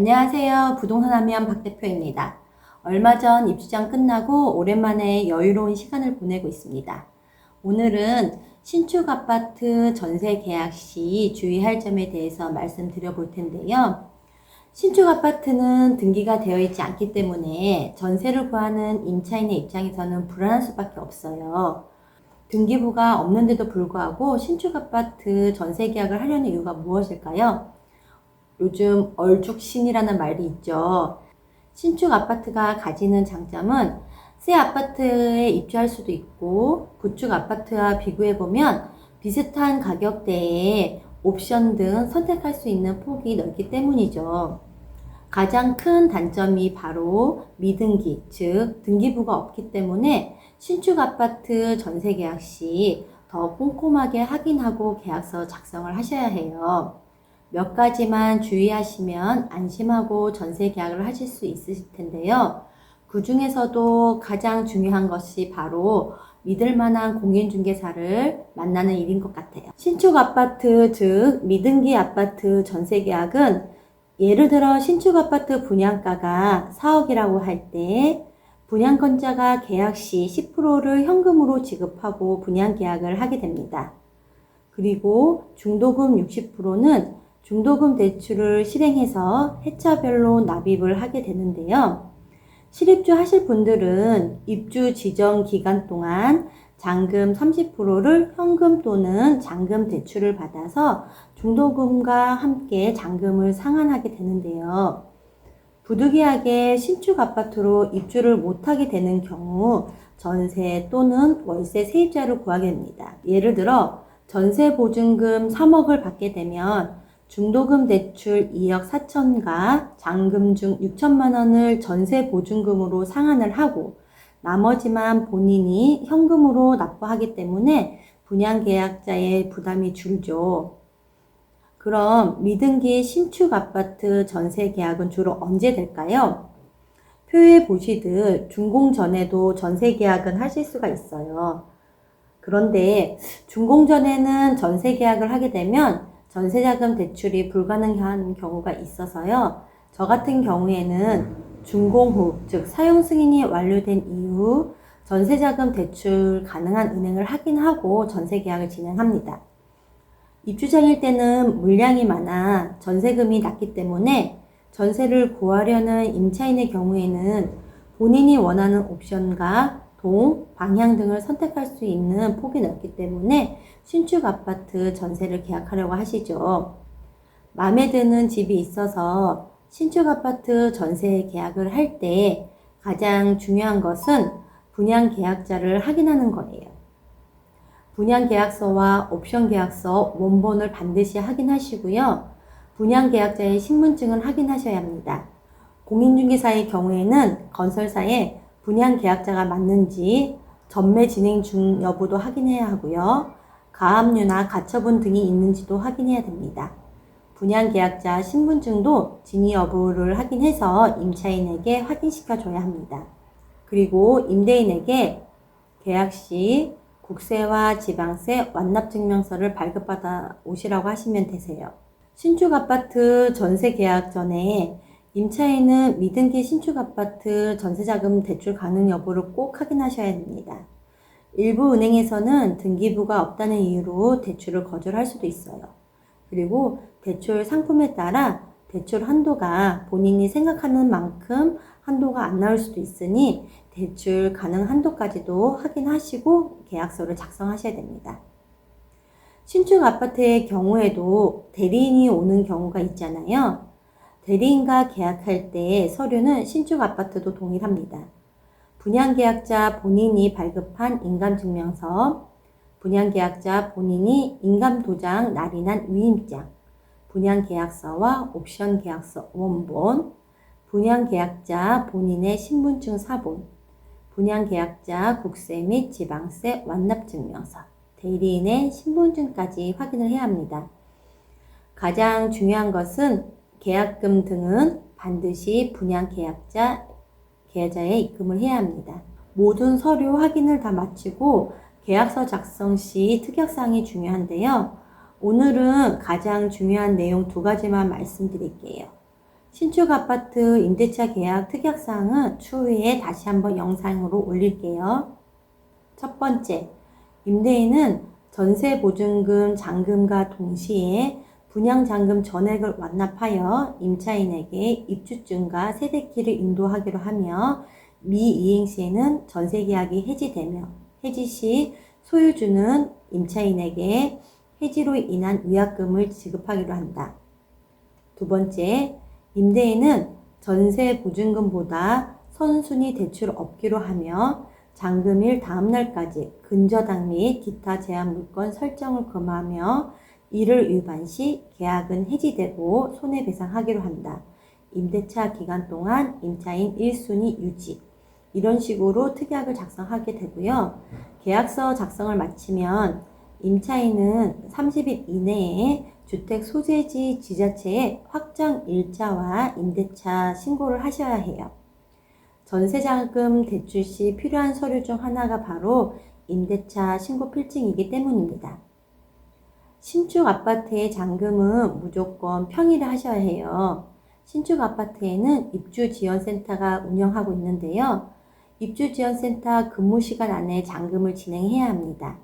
안녕하세요. 부동산 하면 박 대표입니다. 얼마 전 입주장 끝나고 오랜만에 여유로운 시간을 보내고 있습니다. 오늘은 신축 아파트 전세 계약 시 주의할 점에 대해서 말씀드려 볼 텐데요. 신축 아파트는 등기가 되어 있지 않기 때문에 전세를 구하는 임차인의 입장에서는 불안할 수밖에 없어요. 등기부가 없는데도 불구하고 신축 아파트 전세 계약을 하려는 이유가 무엇일까요? 요즘 얼죽신이라는 말이 있죠. 신축 아파트가 가지는 장점은 새 아파트에 입주할 수도 있고 구축 아파트와 비교해보면 비슷한 가격대에 옵션 등 선택할 수 있는 폭이 넓기 때문이죠. 가장 큰 단점이 바로 미등기, 즉 등기부가 없기 때문에 신축 아파트 전세 계약 시 더 꼼꼼하게 확인하고 계약서 작성을 하셔야 해요. 몇 가지만 주의하시면 안심하고 전세 계약을 하실 수 있으실 텐데요. 그 중에서도 가장 중요한 것이 바로 믿을 만한 공인중개사를 만나는 일인 것 같아요. 신축 아파트, 즉 미등기 아파트 전세 계약은 예를 들어 신축 아파트 분양가가 4억이라고 할 때 분양권자가 계약 시 10%를 현금으로 지급하고 분양 계약을 하게 됩니다. 그리고 중도금 60%는 중도금 대출을 실행해서 해차별로 납입을 하게 되는데요. 실입주 하실 분들은 입주 지정 기간 동안 잔금 30%를 현금 또는 잔금 대출을 받아서 중도금과 함께 잔금을 상환하게 되는데요. 부득이하게 신축 아파트로 입주를 못하게 되는 경우 전세 또는 월세 세입자를 구하게 됩니다. 예를 들어 전세 보증금 3억을 받게 되면 중도금 대출 2억 4천과 잔금 중 6천만 원을 전세 보증금으로 상환을 하고 나머지만 본인이 현금으로 납부하기 때문에 분양계약자의 부담이 줄죠. 그럼 미등기 신축 아파트 전세 계약은 주로 언제 될까요? 표에 보시듯 준공 전에도 전세 계약은 하실 수가 있어요. 그런데 준공 전에는 전세 계약을 하게 되면 전세자금 대출이 불가능한 경우가 있어서요. 저 같은 경우에는 준공 후, 즉 사용 승인이 완료된 이후 전세자금 대출 가능한 은행을 확인하고 전세 계약을 진행합니다. 입주장일 때는 물량이 많아 전세금이 낮기 때문에 전세를 구하려는 임차인의 경우에는 본인이 원하는 옵션과 동, 방향 등을 선택할 수 있는 폭이 넓기 때문에 신축 아파트 전세를 계약하려고 하시죠. 마음에 드는 집이 있어서 신축 아파트 전세 계약을 할 때 가장 중요한 것은 분양 계약자를 확인하는 거예요. 분양 계약서와 옵션 계약서 원본을 반드시 확인하시고요. 분양 계약자의 신분증을 확인하셔야 합니다. 공인중개사의 경우에는 건설사에 분양 계약자가 맞는지 전매 진행 중 여부도 확인해야 하고요. 가압류나 가처분 등이 있는지도 확인해야 됩니다. 분양 계약자 신분증도 진위 여부를 확인해서 임차인에게 확인시켜 줘야 합니다. 그리고 임대인에게 계약 시 국세와 지방세 완납증명서를 발급받아 오시라고 하시면 되세요. 신축 아파트 전세 계약 전에 임차인은 미등기 신축 아파트 전세자금 대출 가능 여부를 꼭 확인하셔야 됩니다. 일부 은행에서는 등기부가 없다는 이유로 대출을 거절할 수도 있어요. 그리고 대출 상품에 따라 대출 한도가 본인이 생각하는 만큼 한도가 안 나올 수도 있으니 대출 가능 한도까지도 확인하시고 계약서를 작성하셔야 됩니다. 신축 아파트의 경우에도 대리인이 오는 경우가 있잖아요. 대리인과 계약할 때 서류는 신축 아파트도 동일합니다. 분양계약자 본인이 발급한 인감증명서, 분양계약자 본인이 인감도장 날인한 위임장, 분양계약서와 옵션계약서 원본, 분양계약자 본인의 신분증 사본, 분양계약자 국세 및 지방세 완납증명서, 대리인의 신분증까지 확인을 해야 합니다. 가장 중요한 것은 계약금 등은 반드시 분양계약자 계좌에 입금을 해야 합니다. 모든 서류 확인을 다 마치고 계약서 작성 시 특약사항이 중요한데요. 오늘은 가장 중요한 내용 2가지만 말씀드릴게요. 신축 아파트 임대차 계약 특약사항은 추후에 다시 한번 영상으로 올릴게요. 첫 번째, 임대인은 전세보증금 잔금과 동시에 분양잔금 전액을 완납하여 임차인에게 입주증과 세대키를 인도하기로 하며 미이행 시에는 전세계약이 해지되며 해지 시 소유주는 임차인에게 해지로 인한 위약금을 지급하기로 한다. 두 번째, 임대인은 전세보증금보다 선순위 대출 없기로 하며 잔금일 다음날까지 근저당 및 기타 제한 물건 설정을 금하며 이를 위반 시 계약은 해지되고 손해배상하기로 한다. 임대차 기간 동안 임차인 1순위 유지. 이런 식으로 특약을 작성하게 되고요. 계약서 작성을 마치면 임차인은 30일 이내에 주택 소재지 지자체에 확정 일자와 임대차 신고를 하셔야 해요. 전세자금 대출 시 필요한 서류 중 하나가 바로 임대차 신고 필증이기 때문입니다. 신축 아파트의 잔금은 무조건 평일에 하셔야 해요. 신축 아파트에는 입주지원센터가 운영하고 있는데요. 입주지원센터 근무시간 안에 잔금을 진행해야 합니다.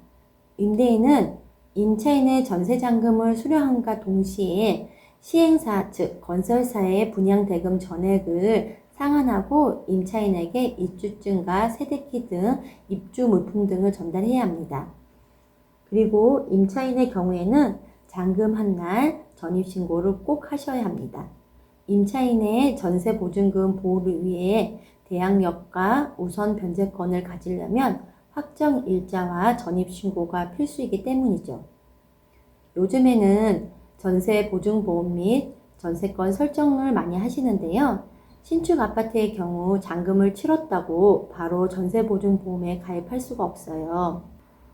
임대인은 임차인의 전세잔금을 수령함과 동시에 시행사 즉 건설사의 분양대금 전액을 상환하고 임차인에게 입주증과 세대키 등 입주 물품 등을 전달해야 합니다. 그리고 임차인의 경우에는 잔금 한 날 전입신고를 꼭 하셔야 합니다. 임차인의 전세보증금 보호를 위해 대항력과 우선 변제권을 가지려면 확정 일자와 전입신고가 필수이기 때문이죠. 요즘에는 전세보증보험 및 전세권 설정을 많이 하시는데요. 신축 아파트의 경우 잔금을 치렀다고 바로 전세보증보험에 가입할 수가 없어요.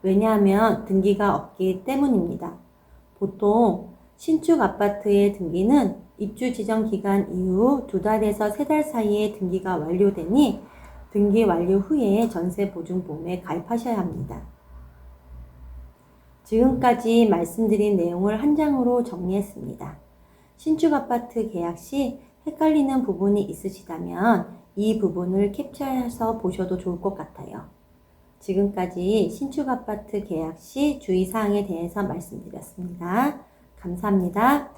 왜냐하면 등기가 없기 때문입니다. 보통 신축 아파트의 등기는 입주 지정 기간 이후 2달에서 3달 사이에 등기가 완료되니 등기 완료 후에 전세보증보험에 가입하셔야 합니다. 지금까지 말씀드린 내용을 한 장으로 정리했습니다. 신축 아파트 계약 시 헷갈리는 부분이 있으시다면 이 부분을 캡처해서 보셔도 좋을 것 같아요. 지금까지 신축 아파트 계약 시 주의사항에 대해서 말씀드렸습니다. 감사합니다.